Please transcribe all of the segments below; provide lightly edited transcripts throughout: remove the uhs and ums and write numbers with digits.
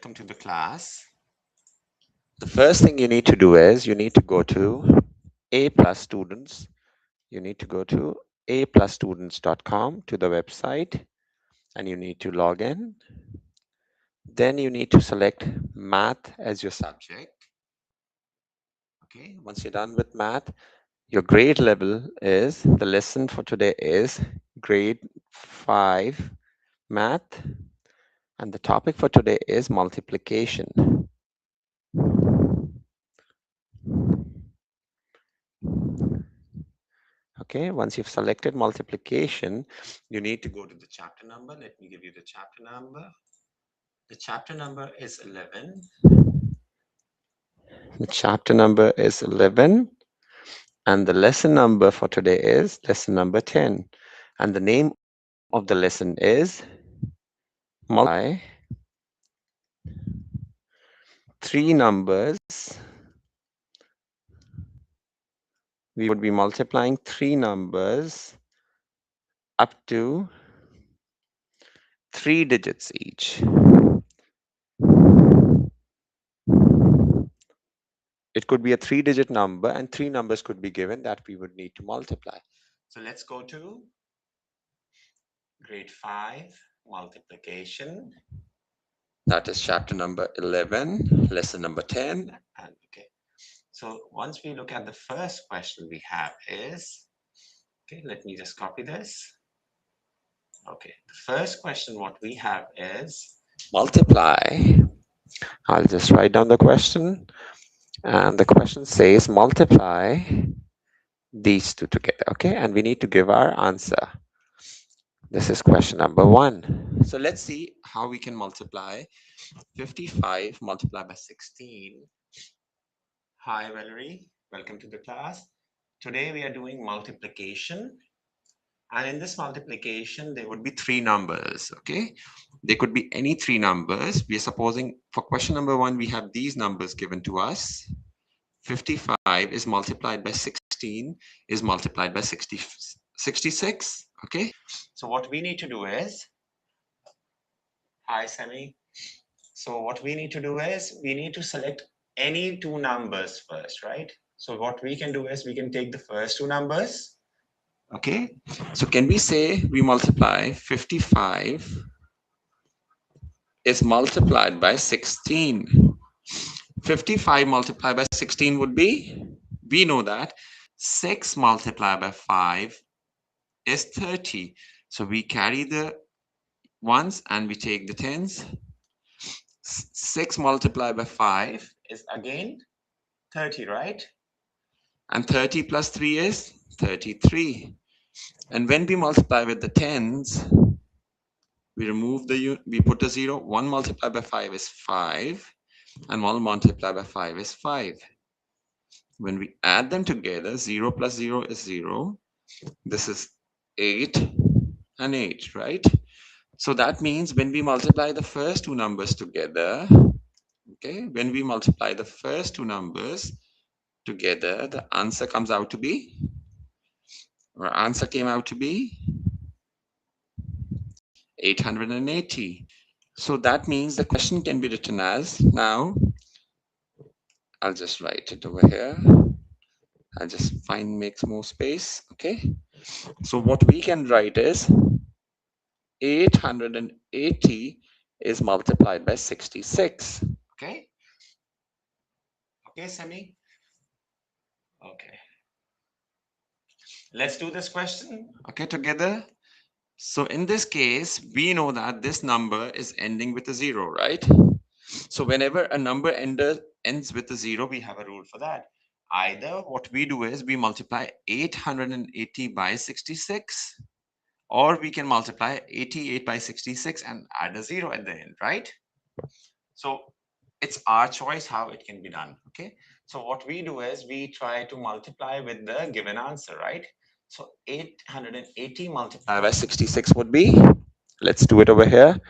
welcome to the class. The first thing you need to do is you need to go to A Plus Students. You need to go to aplusstudents.com to the website and you need to log in. Then you need to select math as your subject. Okay, once you're done with math, your grade level is, the lesson for today is grade 5 math, and the topic for today is multiplication. Okay, once you've selected multiplication, you need to go to the chapter number. Let me give you the chapter number. The chapter number is 11. The chapter number is 11. And the lesson number for today is lesson number 10. And the name of the lesson is multiply three numbers. We would be multiplying three numbers up to 3 digits each. It could be a 3-digit number and 3 numbers could be given that we would need to multiply. So let's go to grade 5 multiplication. That is chapter number 11, lesson number 10. And okay. So once we look at the first question we have is, okay, let me just copy this. Okay, the first question what we have is multiply. I'll just write down the question. And the question says multiply these two together. Okay, and we need to give our answer. This is question number 1. So let's see how we can multiply 55 multiplied by 16. Hi Valerie, welcome to the class. Today we are doing multiplication. And in this multiplication, there would be 3 numbers, okay? There could be any 3 numbers. We are supposing for question number 1, we have these numbers given to us. 55 is multiplied by 16 is multiplied by 66, okay? So what we need to do is, hi Semi. So what we need to do is, we need to select any 2 numbers first, right? So what we can do is, we can take the first 2 numbers. Okay, so can we say we multiply 55 is multiplied by 16? 55 multiplied by 16 would be, we know that 6 multiplied by 5 is 30. So we carry the ones and we take the tens. 6 multiplied by 5 is again 30, right? And 30 plus 3 is 33. And when we multiply with the tens, we remove the, we put a 0. 1 multiplied by 5 is 5. And 1 multiplied by 5 is 5. When we add them together, 0 plus 0 is 0. This is 8 and 8, right? So that means when we multiply the first 2 numbers together, okay, when we multiply the first 2 numbers together, the answer comes out to be, our answer came out to be 880. So that means the question can be written as, now I'll just write it over here. I'll just make more space. Okay. So what we can write is 880 is multiplied by 66. Okay. Okay, Semi. Okay. Let's do this question. Okay, together. So in this case, we know that this number is ending with a 0, right? So whenever a number ends with a 0, we have a rule for that. Either what we do is we multiply 880 by 66, or we can multiply 88 by 66 and add a 0 at the end, right? So it's our choice how it can be done, okay? So what we do is we try to multiply with the given answer, right? So 880 multiplied by 66 would be, let's do it over here.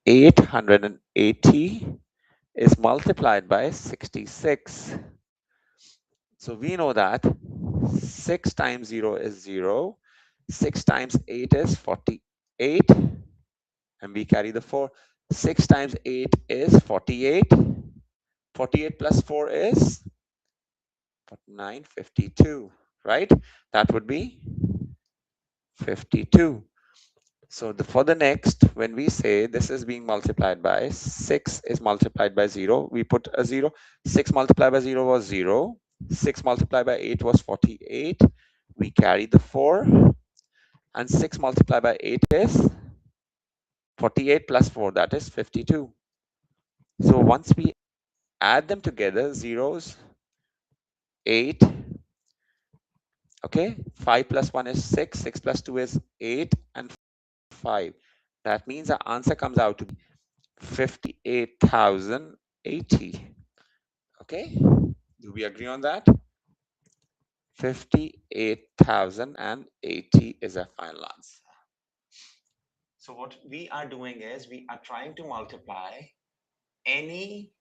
880 is multiplied by 66. So we know that 6 times 0 is 0. 6 times 8 is 48. And we carry the 4. 6 times 8 is 48. 48 plus 4 is 49, 52, right? That would be 52. So for the next, when we say this is being multiplied by 6 is multiplied by 0, we put a 0. 6 multiplied by 0 was 0. 6 multiplied by 8 was 48. We carry the 4. And 6 multiplied by 8 is 48 plus 4, that is 52. So once we add them together, zeros, 8, okay, 5 plus 1 is 6, 6 plus 2 is 8, and 5. That means our answer comes out to be 58,080. Okay, do we agree on that? 58,080 is our final answer. So what we are doing is we are trying to multiply any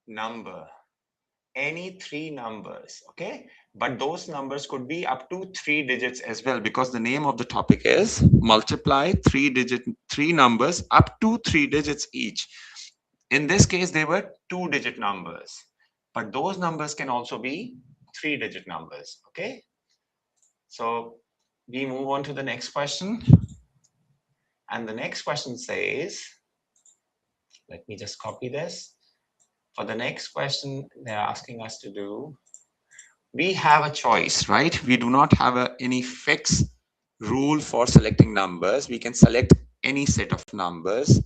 number, any three numbers, okay? But those numbers could be up to 3 digits as well, because the name of the topic is multiply three numbers up to 3 digits each. In this case, they were 2-digit numbers, but those numbers can also be 3-digit numbers, okay? So we move on to the next question. And the next question says, let me just copy this. For the next question, they're asking us to do, we have a choice, right? We do not have any fixed rule for selecting numbers. We can select any set of numbers.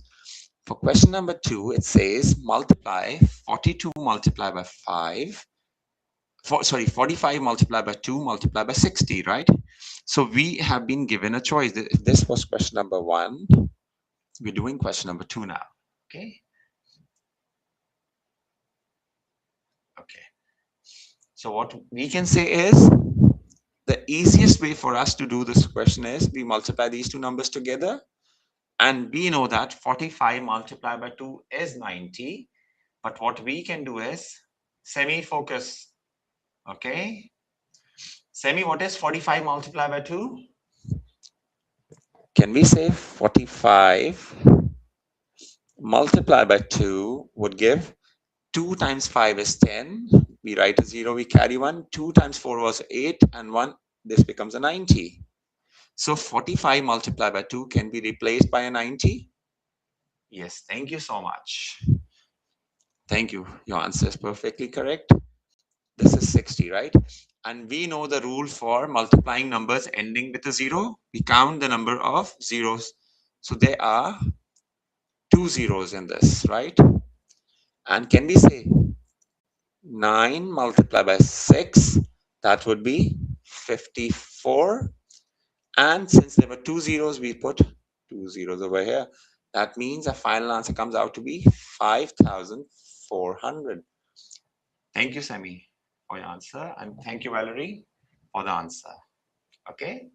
For question number 2, it says multiply 42 multiplied by 5. 45 multiplied by 2 multiplied by 60, right? So we have been given a choice. If this was question number 1, we're doing question number 2 now, okay? Okay. So what we can say is, the easiest way for us to do this question is we multiply these two numbers together, and we know that 45 multiplied by 2 is 90. But what we can do is semi-focus, okay? Semi, what is 45 multiplied by 2? Can we say 45 multiplied by 2 would give 2 times 5 is 10. We write a 0, we carry 1. 2 times 4 was 8, and 1, this becomes a 90. So 45 multiplied by 2 can be replaced by a 90? Yes, thank you so much. Thank you. Your answer is perfectly correct. This is 60, right? And we know the rule for multiplying numbers ending with a 0. We count the number of zeros. So there are 2 zeros in this, right? And can we say 9 multiplied by 6? That would be 54. And since there were 2 zeros, we put 2 zeros over here. That means our final answer comes out to be 5,400. Thank you, Sami, for your answer. And thank you, Valerie, for the answer. Okay.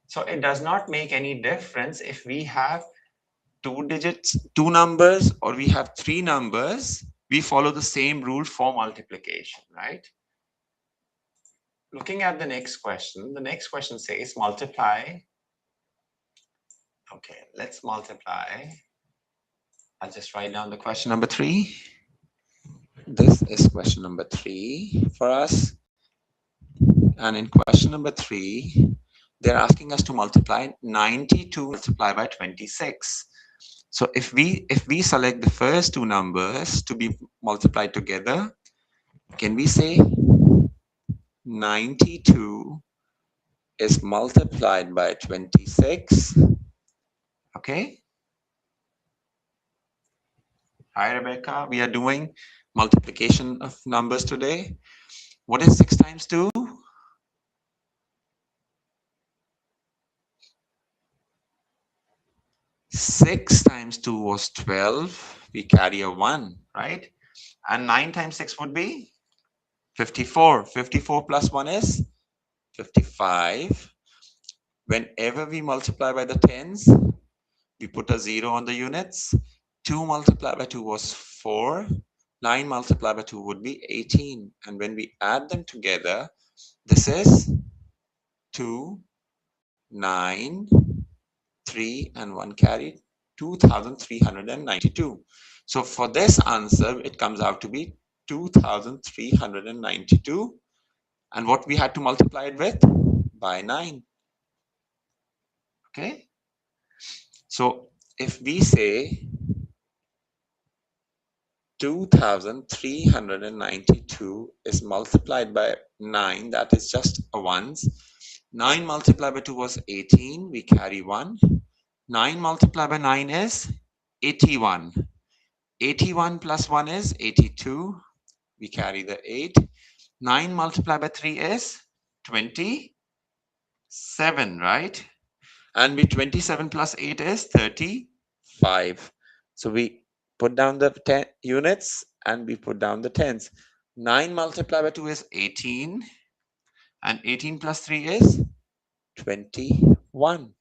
So it does not make any difference if we have 2 digits, 2 numbers, or we have 3 numbers. We follow the same rule for multiplication, right? Looking at the next question says multiply. Okay, let's multiply. I'll just write down the question number 3. This is question number 3 for us. And in question number 3, they're asking us to multiply 92 multiplied by 26. So if we select the first two numbers to be multiplied together, can we say 92 is multiplied by 26? Okay. Hi, Rebecca. We are doing multiplication of numbers today. What is 6 times 2? 6 times 2 was 12. We carry a 1, right? And 9 times 6 would be 54. 54 plus 1 is 55. Whenever we multiply by the tens, we put a 0 on the units. 2 multiplied by 2 was 4. 9 multiplied by 2 would be 18. And when we add them together, this is 2, 9, 3, and 1 carried. 2,392. So for this answer, it comes out to be 2,392. And what we had to multiply it with? By 9. Okay. So if we say 2,392 is multiplied by 9, that is just a ones. 9 multiplied by 2 was 18, we carry 1. 9 multiplied by 9 is 81. 81 plus 1 is 82, we carry the 8. 9 multiplied by 3 is 27, right? And 27 plus 8 is 35. So we put down the 10 units and we put down the tens. 9 multiplied by 2 is 18. And 18 plus 3 is 21.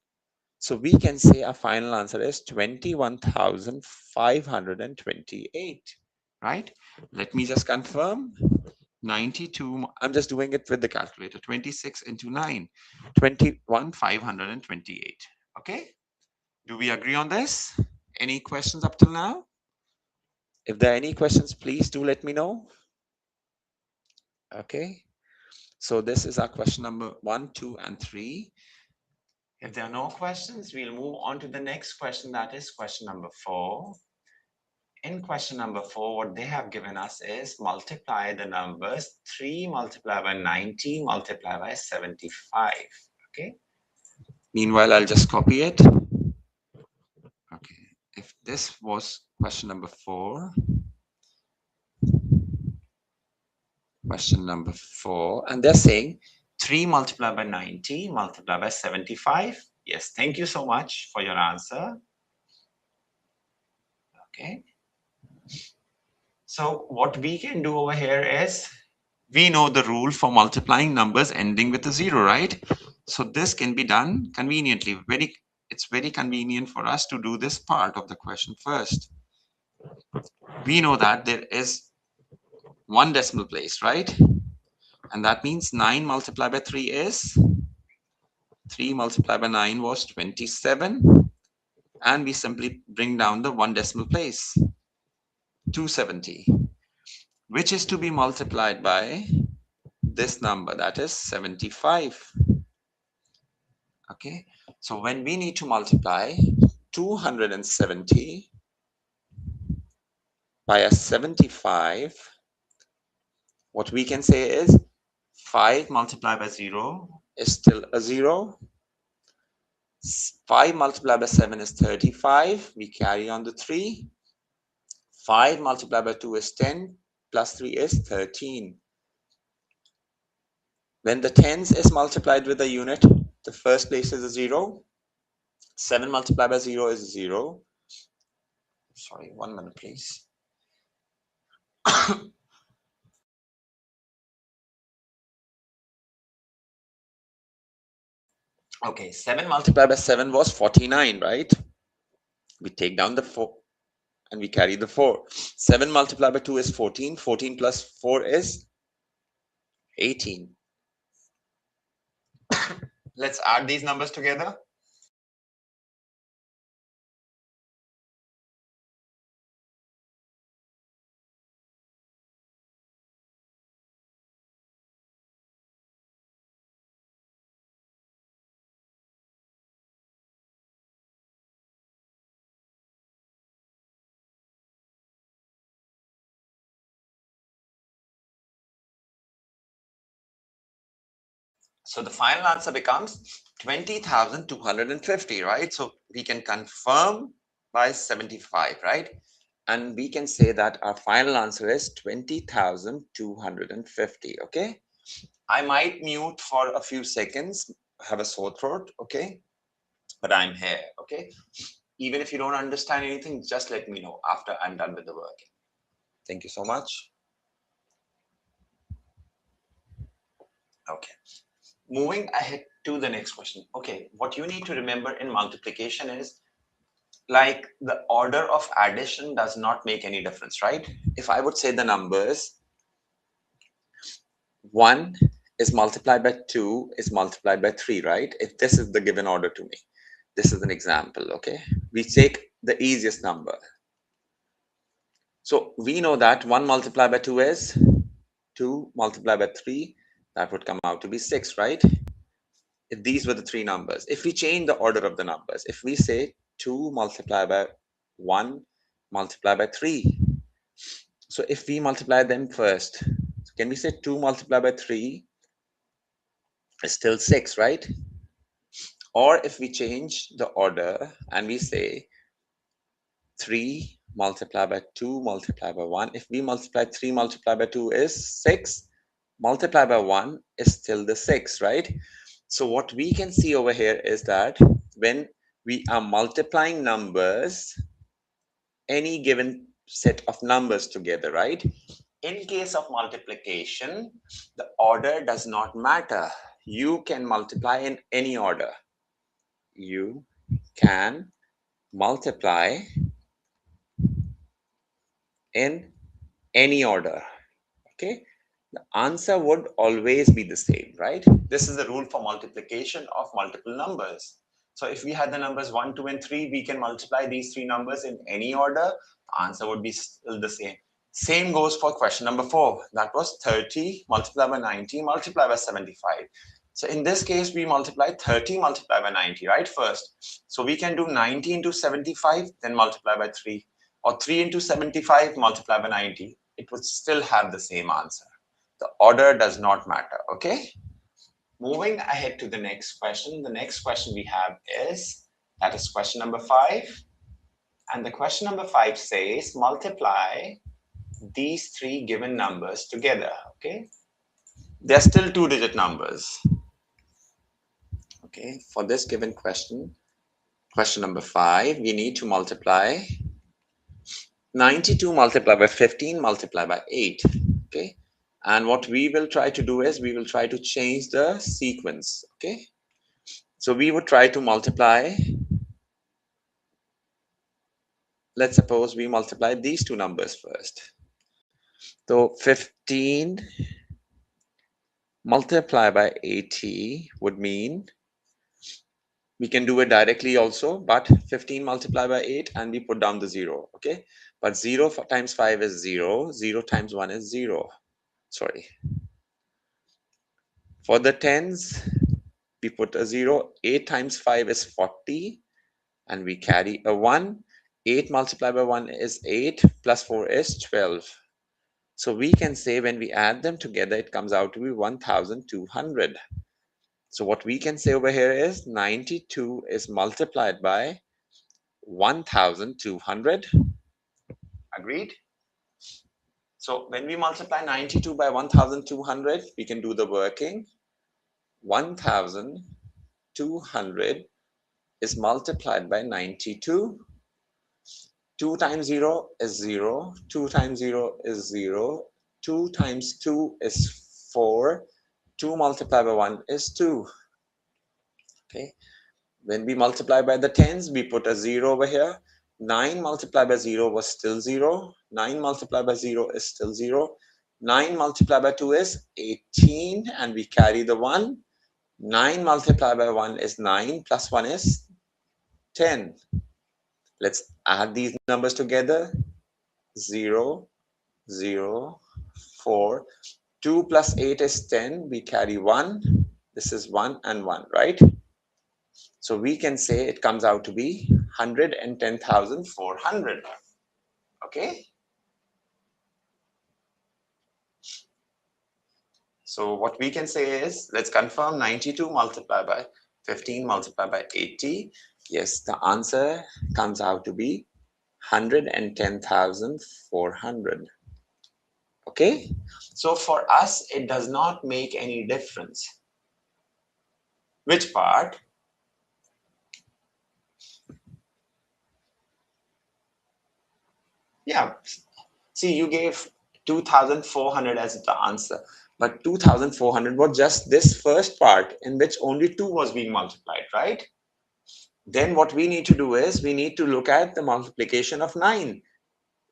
So we can say our final answer is 21,528. Right? Let me just confirm. 92, I'm just doing it with the calculator. 26 into 9, 21,528. Okay? Do we agree on this? Any questions up till now? If there are any questions, please do let me know. Okay. So this is our question number 1, 2, and 3. If there are no questions, we'll move on to the next question, that is question number 4. In question number 4, what they have given us is multiply the numbers 3 multiplied by 90 multiplied by 75. Okay. Meanwhile, I'll just copy it. Okay. If this was question number 4, question number 4, and they're saying 3 multiplied by 90 multiplied by 75. Yes, thank you so much for your answer. Okay. So what we can do over here is, we know the rule for multiplying numbers ending with a 0, right? So this can be done conveniently. It's very convenient for us to do this part of the question first. We know that there is 1 decimal place, right? And that means 9 multiplied by 3 is 3 multiplied by 9 was 27. And we simply bring down the 1 decimal place, 270, which is to be multiplied by this number, that is 75. Okay, so when we need to multiply 270 by a 75, what we can say is 5 multiplied by 0 is still a 0. 5 multiplied by 7 is 35. We carry on the 3. 5 multiplied by 2 is 10. Plus 3 is 13. When the tens is multiplied with a unit, the first place is a 0. 7 multiplied by 0 is 0. Sorry, 1 minute, please. Okay, 7 multiplied by 7 was 49, right? We take down the 4 and we carry the 4. 7 multiplied by 2 is 14. 14 plus 4 is 18. Let's add these numbers together. So the final answer becomes 20,250, right? So we can confirm by 75, right? And we can say that our final answer is 20,250, okay? I might mute for a few seconds, have a sore throat, okay? But I'm here, okay? Even if you don't understand anything, just let me know after I'm done with the work. Thank you so much. Okay. Moving ahead to the next question. Okay, what you need to remember in multiplication is, like, the order of addition does not make any difference, right? If I would say the numbers 1 is multiplied by 2 is multiplied by 3, right? If this is the given order to me, this is an example, okay? We take the easiest number. So we know that 1 multiplied by 2 is 2 multiplied by 3. That would come out to be 6, right? If these were the three numbers. If we change the order of the numbers, if we say 2 multiplied by 1 multiplied by 3. So if we multiply them first, so can we say 2 multiplied by 3 is still 6, right? Or if we change the order and we say 3 multiplied by 2 multiplied by 1, if we multiply 3 multiplied by 2 is 6, multiplied by 1 is still the 6, right? So what we can see over here is that when we are multiplying numbers, any given set of numbers together, right? In case of multiplication, the order does not matter. You can multiply in any order. You can multiply in any order. Okay, the answer would always be the same, right? This is the rule for multiplication of multiple numbers. So if we had the numbers 1, 2, and 3, we can multiply these three numbers in any order. The answer would be still the same. Same goes for question number 4. That was 30 multiplied by 90 multiplied by 75. So in this case, we multiply 30 multiplied by 90, right? First. So we can do 90 into 75, then multiply by 3. Or 3 into 75 multiplied by 90. It would still have the same answer. The order does not matter, okay? Moving ahead to the next question. The next question we have is, that is question number 5. And the question number 5 says, multiply these three given numbers together, okay? They're still two-digit numbers. Okay, for this given question, question number 5, we need to multiply 92 multiplied by 15 multiplied by 8, okay? And what we will try to do is we will try to change the sequence, okay? So we would try to multiply, let's suppose we multiply these two numbers first. So 15 multiplied by 80 would mean, we can do it directly also, but 15 multiplied by 8 and we put down the 0, okay? But 0 times 5 is 0, 0 times 1 is 0. Sorry. For the tens, we put a 0. 8 times 5 is 40 and we carry a 1. 8 multiplied by 1 is 8 plus 4 is 12. So we can say when we add them together, it comes out to be 1200. So what we can say over here is 92 is multiplied by 1200. Agreed? So when we multiply 92 by 1200, we can do the working. 1200 is multiplied by 92. 2 times 0 is 0. 2 times 0 is 0. 2 times 2 is 4. 2 multiplied by 1 is 2. Okay. When we multiply by the tens, we put a 0 over here. 9 multiplied by 0 was still 0. 9 multiplied by 0 is still 0. 9 multiplied by 2 is 18 and we carry the 1. 9 multiplied by 1 is 9 plus 1 is 10. Let's add these numbers together. 0, 0, 4. 2 plus 8 is 10. We carry 1. This is 1 and 1, right? So we can say it comes out to be 110,400. Okay. So what we can say is, let's confirm 92 multiplied by 15 multiplied by 80. Yes, the answer comes out to be 110,400. Okay. So for us, it does not make any difference. Which part? Yeah. See, you gave 2,400 as the answer, but 2,400 was just this first part in which only 2 was being multiplied, right? Then what we need to do is we need to look at the multiplication of 9.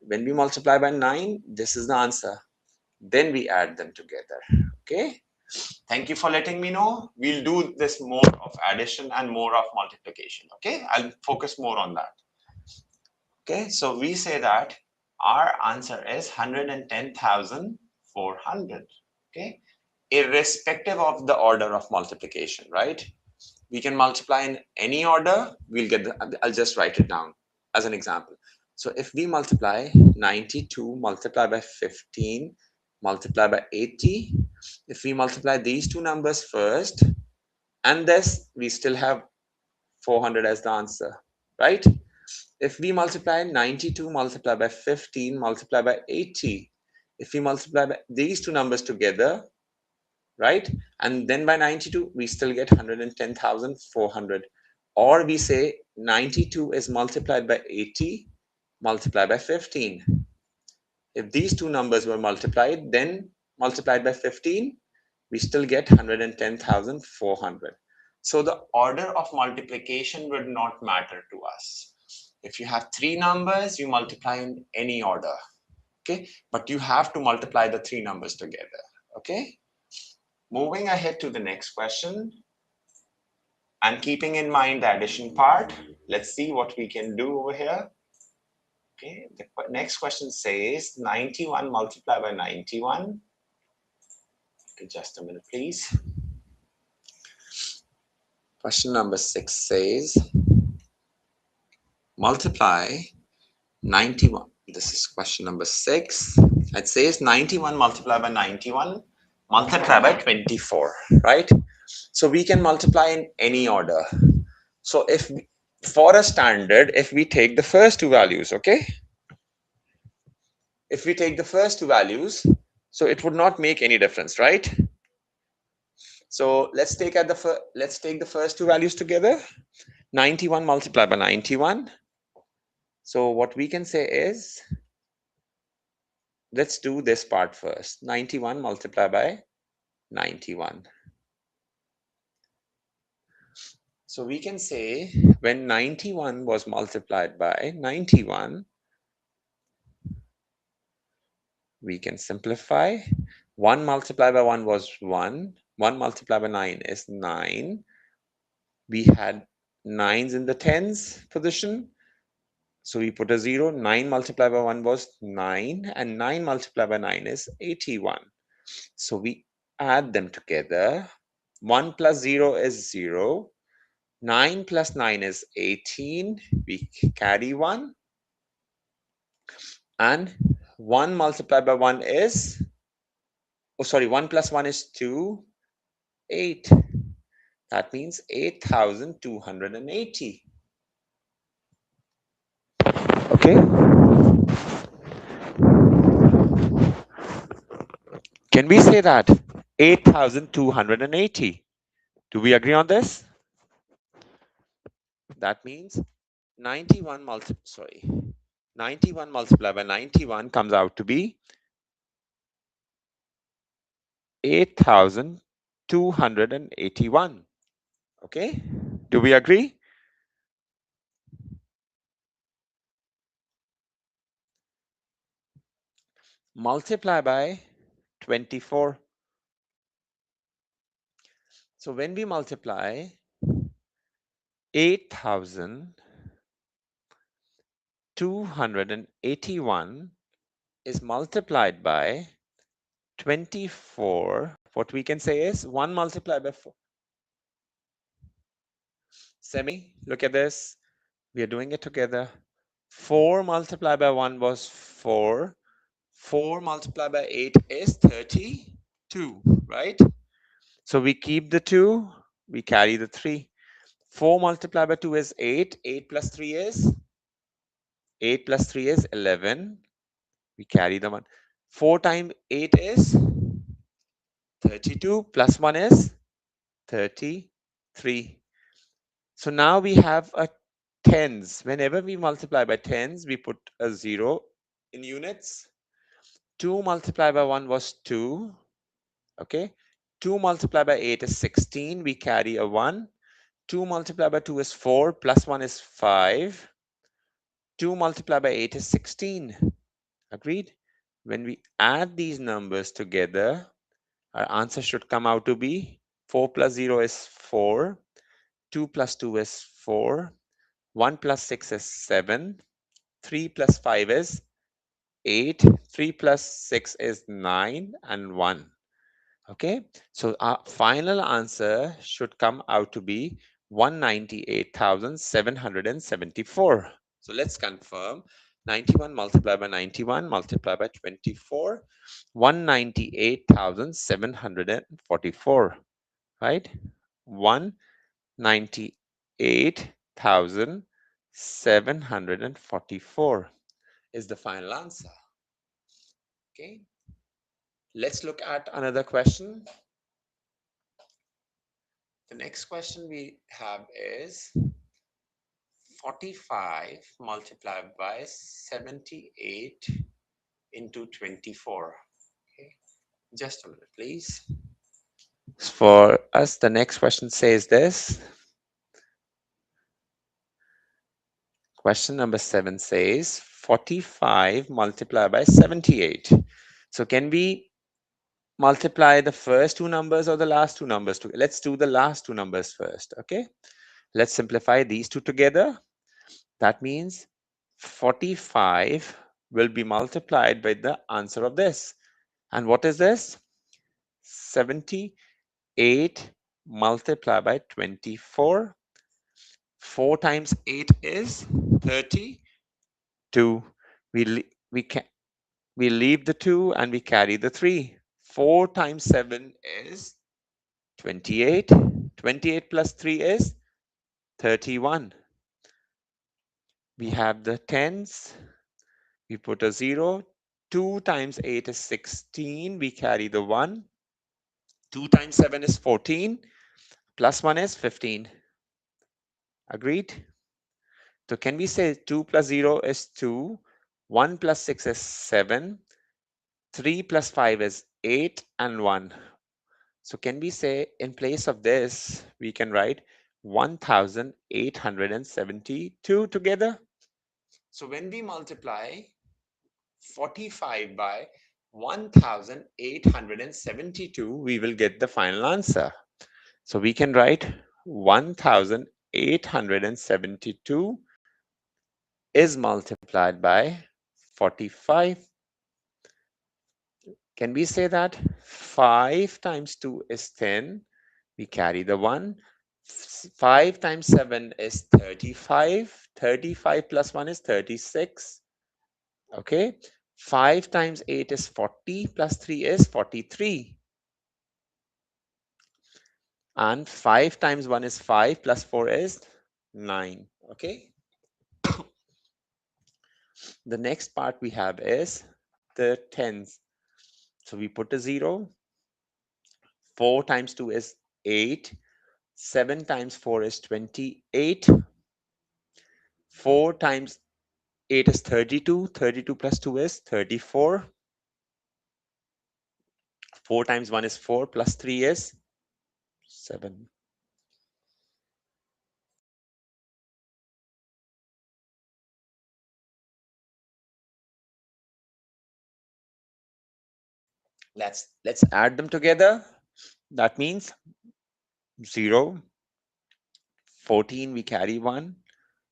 When we multiply by 9, this is the answer. Then we add them together. Okay. Thank you for letting me know. We'll do this more of addition and more of multiplication. Okay. I'll focus more on that. Okay, so we say that our answer is 110,400. Okay, irrespective of the order of multiplication, right? We can multiply in any order. We'll get I'll just write it down as an example. So if we multiply 92 multiply by 15 multiply by 80, if we multiply these two numbers first and this, we still have 400 as the answer, right? If we multiply 92 multiply by 15 multiply by 80, if we multiply by these two numbers together, right, and then by 92, we still get 110,400. Or we say 92 is multiplied by 80 multiplied by 15. If these two numbers were multiplied, then multiplied by 15, we still get 110,400. So the order of multiplication would not matter to us. If you have three numbers, you multiply in any order, okay? But you have to multiply the three numbers together, okay? Moving ahead to the next question, and keeping in mind the addition part, let's see what we can do over here. Okay, the next question says 91 multiplied by 91. Okay, just a minute, please. Question number 6 says multiply 91. This is question number 6. It says 91 multiplied by 91 multiplied by 24, right? So we can multiply in any order. So if for a standard, if we take the first two values, okay? If we take the first two values, so it would not make any difference, right? So let's take the first two values together. 91 multiplied by 91. So what we can say is, let's do this part first. 91 multiplied by 91. So we can say when 91 was multiplied by 91, we can simplify. 1 multiplied by 1 was 1. 1 multiplied by 9 is 9. We had 9s in the tens position. So we put a 0. 9 multiplied by 1 was 9. And 9 multiplied by 9 is 81. So we add them together. 1 plus 0 is 0. 9 plus 9 is 18. We carry 1. And 1 multiplied by 1 is, 1 plus 1 is 2. 8. That means 8,280. Okay. Can we say that? 8,280. Do we agree on this? That means 91 multiplied by 91 comes out to be 8,281. Okay. Do we agree? Multiply by 24. So when we multiply 8,281 is multiplied by 24, what we can say is 1 multiplied by 4. Semi, look at this. We are doing it together. 4 multiplied by 1 was 4. 4 multiplied by 8 is 32, right? So we keep the 2, we carry the 3. 4 multiplied by 2 is 8. 8 plus 3 is 11. We carry the 1. 4 times 8 is 32 plus 1 is 33. So now we have a tens. Whenever we multiply by tens, we put a 0 in units. 2 multiplied by 1 was 2. Okay. 2 multiplied by 8 is 16. We carry a 1. 2 multiplied by 2 is 4. Plus 1 is 5. 2 multiplied by 8 is 16. Agreed? When we add these numbers together, our answer should come out to be 4 plus 0 is 4. 2 plus 2 is 4. 1 plus 6 is 7. 3 plus 5 is 8, 3 plus 6 is 9, and 1. Okay, so our final answer should come out to be 198,774. So let's confirm. 91 multiplied by 91 multiplied by 24, 198,744, right? 198,744 is the final answer. Okay, let's look at another question. The next question we have is 45 multiplied by 78 into 24. Okay, just a minute, please. For us, the next question says this. Question number 7 says 45 multiplied by 78. So can we multiply the first two numbers or the last two numbers together? Let's do the last two numbers first. Okay, let's simplify these two together. That means 45 will be multiplied by the answer of this. And what is this? 78 multiplied by 24. 4 times 8 is 32. We can we leave the 2 and we carry the 3. 4 times 7 is 28. 28 plus 3 is 31. We have the tens. We put a 0. 2 times 8 is 16. We carry the 1. 2 times 7 is 14. Plus 1 is 15. Agreed? So can we say 2 plus 0 is 2. 1 plus 6 is 7. 3 plus 5 is 8 and 1. So can we say in place of this, we can write 1,872 together? So when we multiply 45 by 1,872, we will get the final answer. So we can write 1,872 is multiplied by 45. Can we say that? 5 times 2 is 10. We carry the 1. 5 times 7 is 35. 35 plus 1 is 36. Okay. 5 times 8 is 40 plus 3 is 43. And 5 times 1 is 5 plus 4 is 9. Okay. The next part we have is the tens. So we put a 0. 4 times 2 is 8. 7 times 4 is 28. 4 times 8 is 32. 32 plus 2 is 34. 4 times 1 is 4 plus 3 is 7. Let's add them together. That means 0, 14, we carry 1.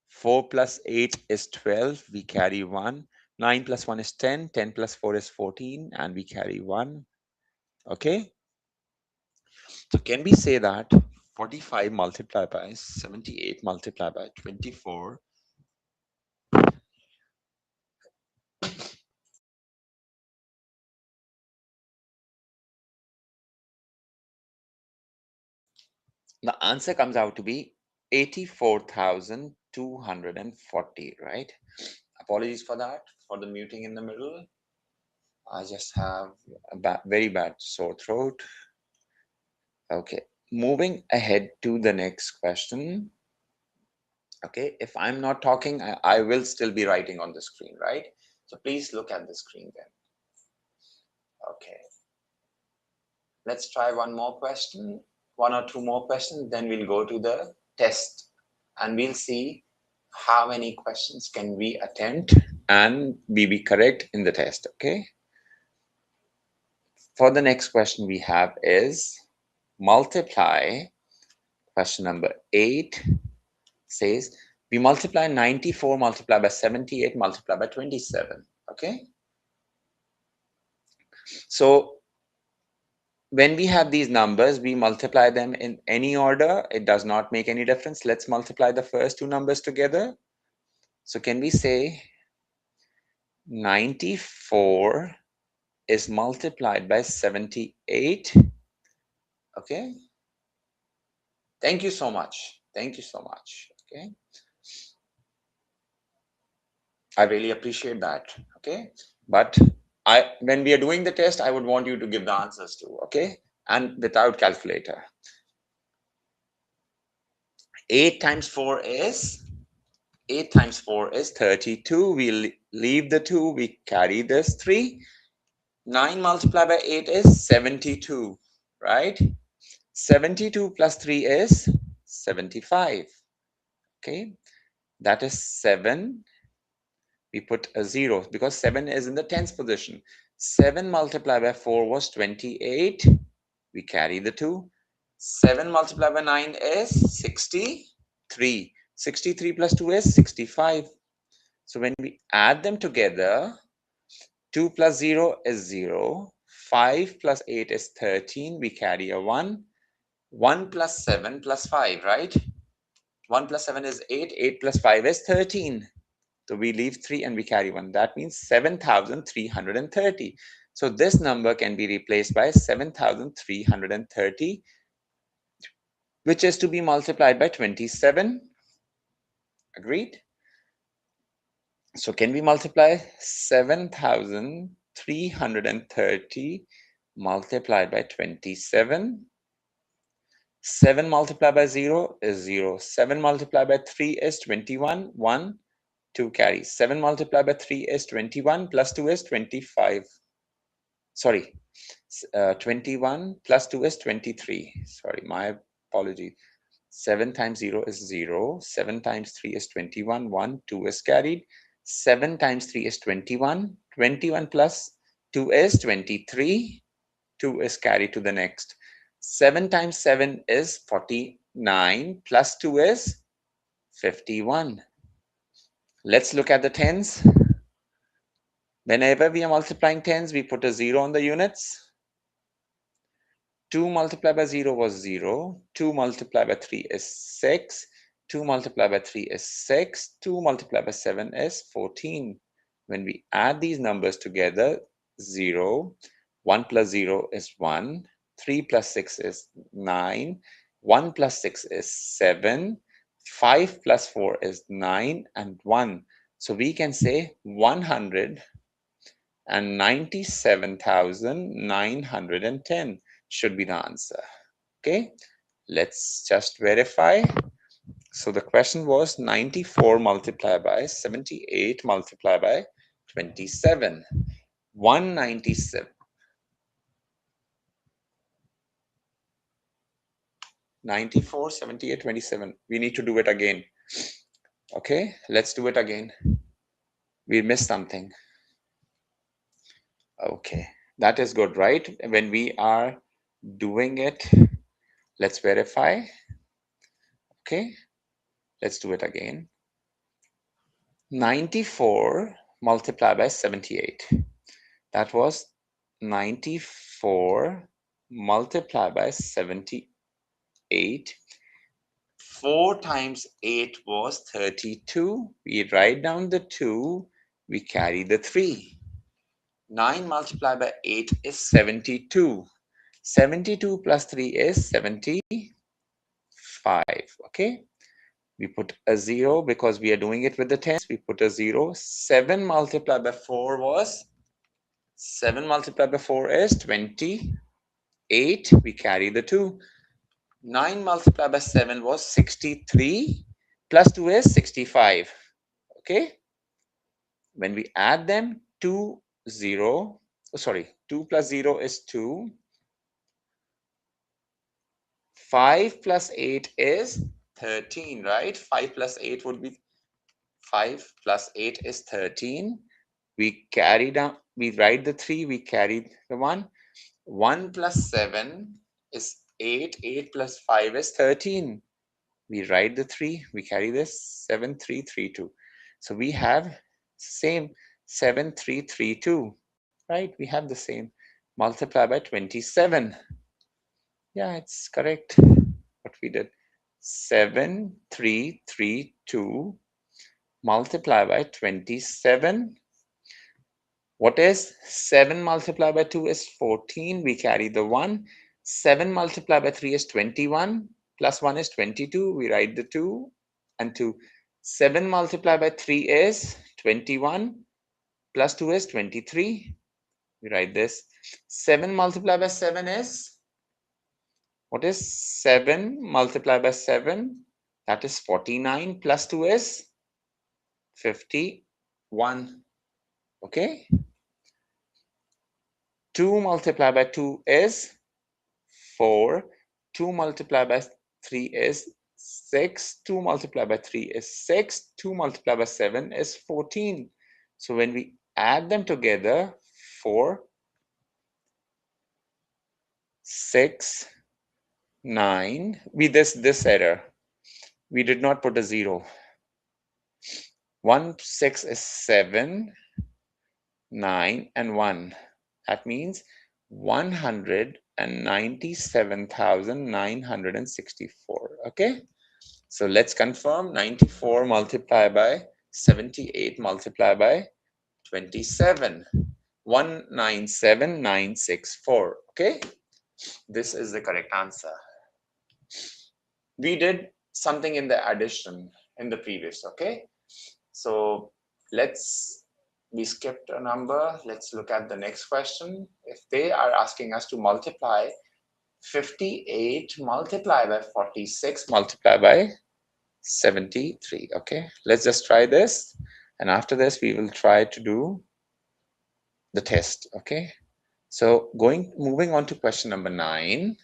4 plus 8 is 12, we carry 1. 9 plus 1 is 10. 10 plus 4 is 14, and we carry 1. Okay. So can we say that 45 multiplied by 78 multiplied by 24 the answer comes out to be 84,240, right? Apologies for that, for the muting in the middle. I just have a very bad sore throat. Okay, moving ahead to the next question. Okay, if I'm not talking, I will still be writing on the screen, right? So please look at the screen then. Okay, let's try one more question, one or two more questions, then we'll go to the test and we'll see how many questions can we attempt and be correct in the test. Okay, for the next question we have is multiply. Question number 8 says We multiply 94 multiplied by 78 multiplied by 27. Okay. So when we have these numbers, we multiply them in any order. It does not make any difference. Let's multiply the first two numbers together. So can we say 94 is multiplied by 78? Okay. Thank you so much. Thank you so much. Okay. I really appreciate that. Okay. But when we are doing the test, I would want you to give the answers too. Okay. And without calculator. 8 times 4 is 8 times 4 is 32. We leave the 2. We carry this 3. 9 multiplied by 8 is 72. Right? 72 plus 3 is 75. Okay. That is 7. We put a 0 because 7 is in the tens position. 7 multiplied by 4 was 28. We carry the 2. 7 multiplied by 9 is 63. 63 plus 2 is 65. So when we add them together, 2 plus 0 is 0. 5 plus 8 is 13. We carry a 1. 1 plus 7 plus 5, right? 1 plus 7 is 8. 8 plus 5 is 13. So we leave 3 and we carry 1. That means 7,330. So this number can be replaced by 7,330, which is to be multiplied by 27. Agreed? So can we multiply 7,330 multiplied by 27? 7 multiplied by 0 is 0. 7 multiplied by 3 is 21. 1, 2 carries. 7 multiplied by 3 is 21 plus 2 is 25. Sorry, 21 plus 2 is 23. Sorry, my apology. 7 times 0 is 0. 7 times 3 is 21. 1, 2 is carried. 7 times 3 is 21. 21 plus 2 is 23. 2 is carried to the next. 7 times 7 is 49. Plus 2 is 51. Let's look at the tens. Whenever we are multiplying tens, we put a 0 on the units. 2 multiplied by 0 was 0. 2 multiplied by 3 is 6. 2 multiplied by 3 is 6. 2 multiplied by 7 is 14. When we add these numbers together, 0, 1 plus 0 is 1. 3 plus 6 is 9. 1 plus 6 is 7. 5 plus 4 is 9 and 1. So we can say 197,910 should be the answer. Okay, let's just verify. So the question was 94 multiplied by 78 multiplied by 27. 197. 94, 78, 27. We need to do it again. Okay, let's do it again. We missed something. Okay, that is good, right? When we are doing it, let's verify. Okay, let's do it again. 94 multiplied by 78. That was 94 multiplied by 78. 4 times 8 was 32. We write down the 2. We carry the 3. 9 multiplied by 8 is 72. 72 plus 3 is 75. Okay. We put a 0 because we are doing it with the tens. We put a 0. 7 multiplied by 4 was 7 multiplied by 4 is 28. We carry the 2. 9 multiplied by 7 was 63. Plus 2 is 65. Okay. When we add them, 2 plus 0 is 2. 5 plus 8 is 13, right? 5 plus 8 would be 5 plus 8 is 13. We carry down, we write the 3, we carry the 1. 1 plus 7 is 8. 8 plus 5 is 13. We write the 3, we carry this 7332. So we have same 7332, right? We have the same. Multiply by 27. Yeah, it's correct what we did. 7332 multiply by 27. What is 7 multiplied by 2 is 14. We carry the 1. 7 multiplied by 3 is 21. Plus 1 is 22. We write the 2 and 2. 7 multiplied by 3 is 21. Plus 2 is 23. We write this. 7 multiplied by 7 is, what is 7 multiplied by 7? That is 49. Plus 2 is 51. Okay. 2 multiplied by 2 is 4. 2 multiplied by 3 is 6. 2 multiplied by 3 is 6. 2 multiplied by 7 is 14. So when we add them together, 4, 6, 9, we this error. We did not put a 0. 1, 6 is 7, 9, and 1. That means 197,964. Okay. So let's confirm 94 multiplied by 78 multiplied by 27. 197,964. Okay. This is the correct answer. We did something in the addition in the previous. Okay. So we skipped a number. Let's look at the next question. If they are asking us to multiply 58 multiplied by 46 multiplied by 73. Okay, let's just try this. And after this, we will try to do the test. Okay, so moving on to question number 9.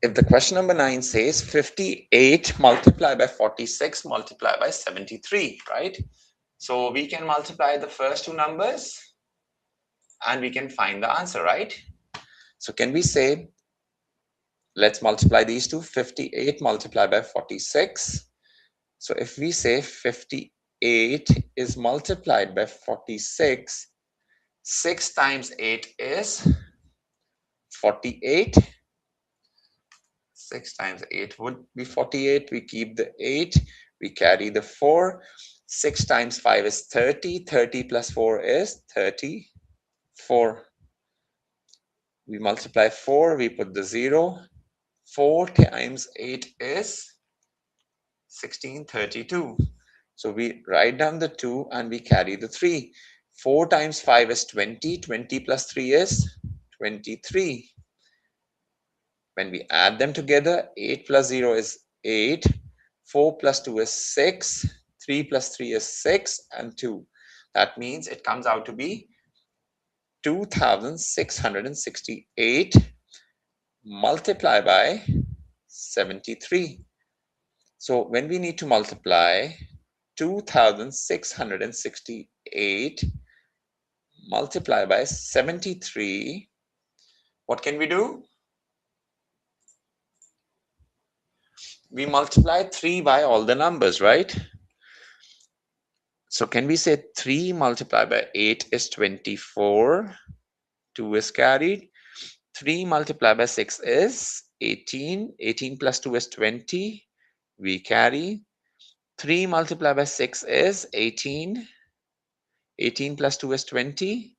If the question number 9 says 58 multiplied by 46 multiplied by 73, right? So we can multiply the first two numbers and we can find the answer, right? So can we say, let's multiply these two, 58 multiplied by 46. So if we say 58 is multiplied by 46, 6 times 8 is 48. 6 times 8 would be 48. We keep the 8. We carry the 4. 6 times 5 is 30. 30 plus 4 is 34. We multiply 4. We put the 0. 4 times 8 is 1632. So we write down the 2 and we carry the 3. 4 times 5 is 20. 20 plus 3 is 23. When we add them together, 8 plus 0 is 8. 4 plus 2 is 6. 3 plus 3 is 6 and 2. That means it comes out to be 2,668 multiplied by 73. So when we need to multiply 2,668 multiplied by 73, what can we do? We multiply 3 by all the numbers, right? So can we say 3 multiplied by 8 is 24? 2 is carried. 3 multiplied by 6 is 18. 18 plus 2 is 20. We carry. 3 multiplied by 6 is 18. 18 plus 2 is 20.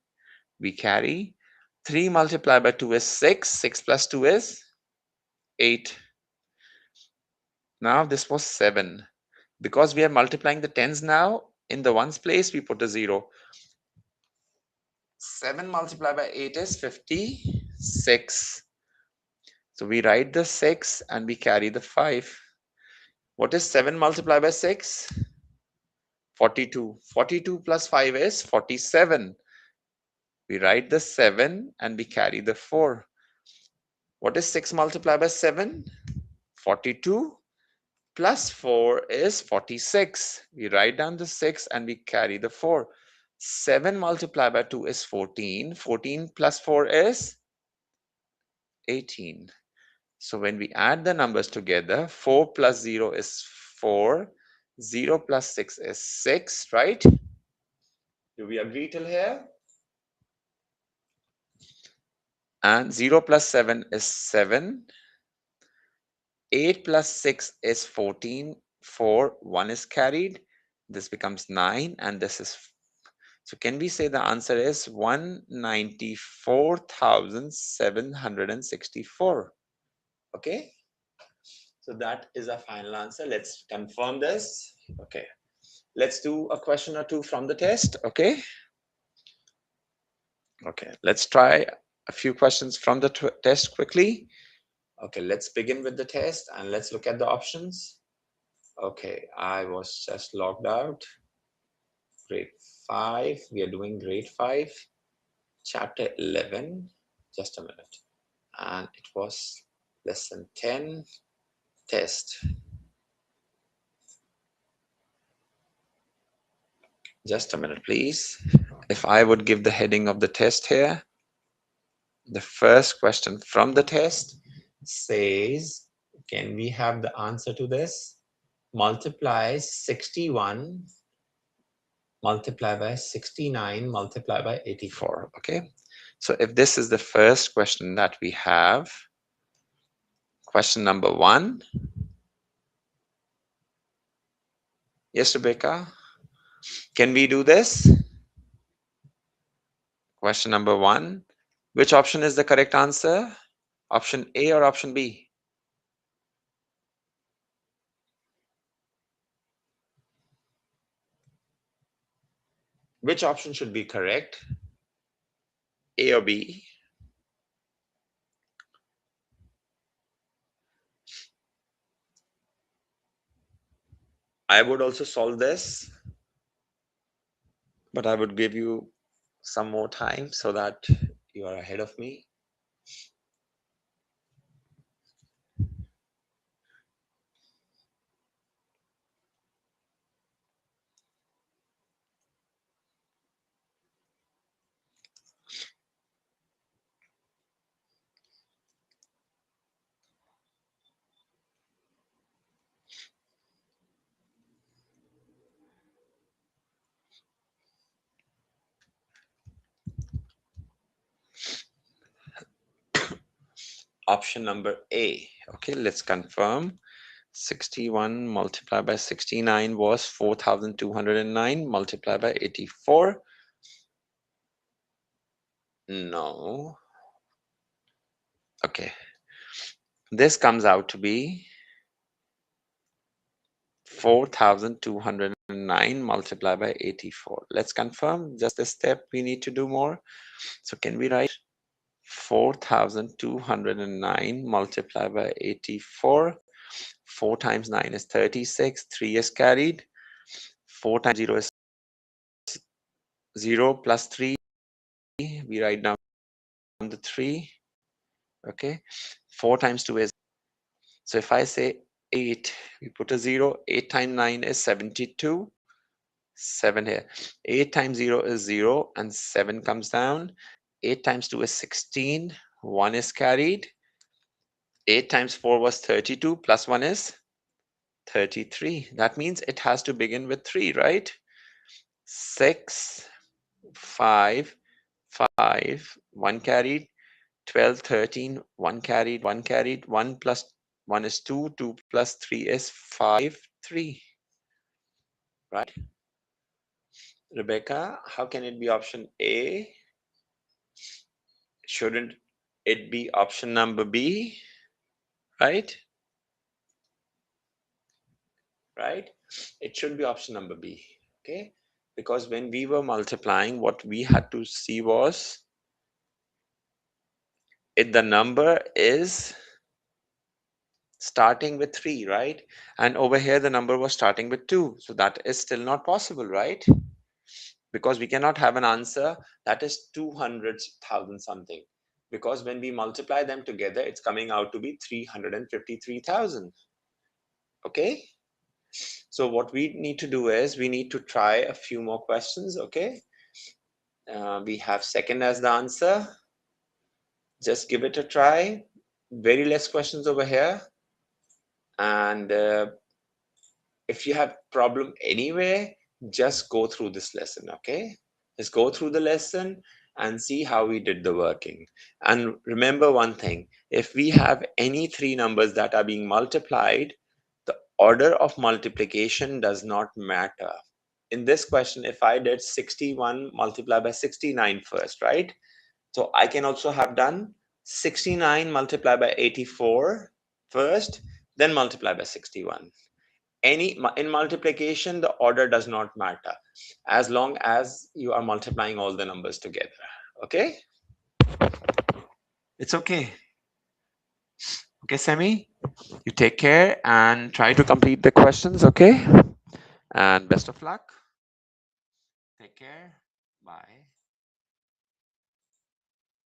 We carry. 3 multiplied by 2 is 6. 6 plus 2 is 8. Now this was 7. Because we are multiplying the tens now, in the ones place, we put a 0. 7 multiplied by 8 is 56. So we write the 6 and we carry the 5. What is 7 multiplied by 6? 42. 42 plus 5 is 47. We write the 7 and we carry the 4. What is 6 multiplied by 7? 42 plus 4 is 46. We write down the 6 and we carry the 4. 7 multiplied by 2 is 14. 14 plus 4 is 18. So when we add the numbers together, 4 plus 0 is 4, 0 plus 6 is 6, right? Do we agree till here? And 0 plus 7 is 7, 8 plus 6 is 14, 4, 1 is carried, this becomes 9, and this is, so can we say the answer is 194,764? Okay, so that is our final answer. Let's confirm this. Okay, let's do a question or two from the test. Okay, let's try a few questions from the test quickly. Okay, let's begin with the test and let's look at the options. Okay, I was just logged out. Grade 5, we are doing grade 5, chapter 11. Just a minute. And it was lesson 10, test. Just a minute, please. If I would give the heading of the test here, the first question from the test says, can we have the answer to this? Multiply 61 multiply by 69 multiply by 84. Okay, so if this is the first question that we have, question number 1. Yes, Rebecca, can we do this? Question number 1. Which option is the correct answer? Option A or option B? Which option should be correct? A or B? I would also solve this, but I would give you some more time so that you are ahead of me. Option number A. Okay, let's confirm. 61 multiplied by 69 was 4,209 multiplied by 84. No. Okay. This comes out to be 4,209 multiplied by 84. Let's confirm just a step we need to do more. So can we write 4,209 multiplied by 84? 4 times 9 is 36. 3 is carried. 4 times 0 is 0 plus 3. We write down the 3. Okay. 4 times 2 is, so if I say 8, we put a 0. 8 times 9 is 72. 7 here. 8 times 0 is 0 and 7 comes down. 8 times 2 is 16. 1 is carried. 8 times 4 was 32 plus 1 is 33. That means it has to begin with 3, right? 6, 5, 5, 1 carried. 12, 13, 1 carried, 1 carried. 1 plus 1 is 2, 2 plus 3 is 5, 3. Right? Rebecca, how can it be option A? Shouldn't it be option number B? Right? Right? It should be option number B. Okay? Because when we were multiplying, what we had to see was if the number is starting with 3, right? And over here, the number was starting with 2. So that is still not possible, right? Because we cannot have an answer that is 200,000 something. Because when we multiply them together, it's coming out to be 353,000. Okay? So what we need to do is we need to try a few more questions. Okay? We have second as the answer. Just give it a try. very less questions over here. And if you have problem anywhere, just go through this lesson, okay? Just go through the lesson and see how we did the working. And remember one thing, if we have any three numbers that are being multiplied, the order of multiplication does not matter. In this question, if I did 61 multiplied by 69 first, right? So I can also have done 69 multiplied by 84 first, then multiply by 61. In multiplication, the order does not matter as long as you are multiplying all the numbers together. Okay, it's okay. Okay, Semi, you take care and try to complete the questions. Okay, and best of luck. Take care. Bye.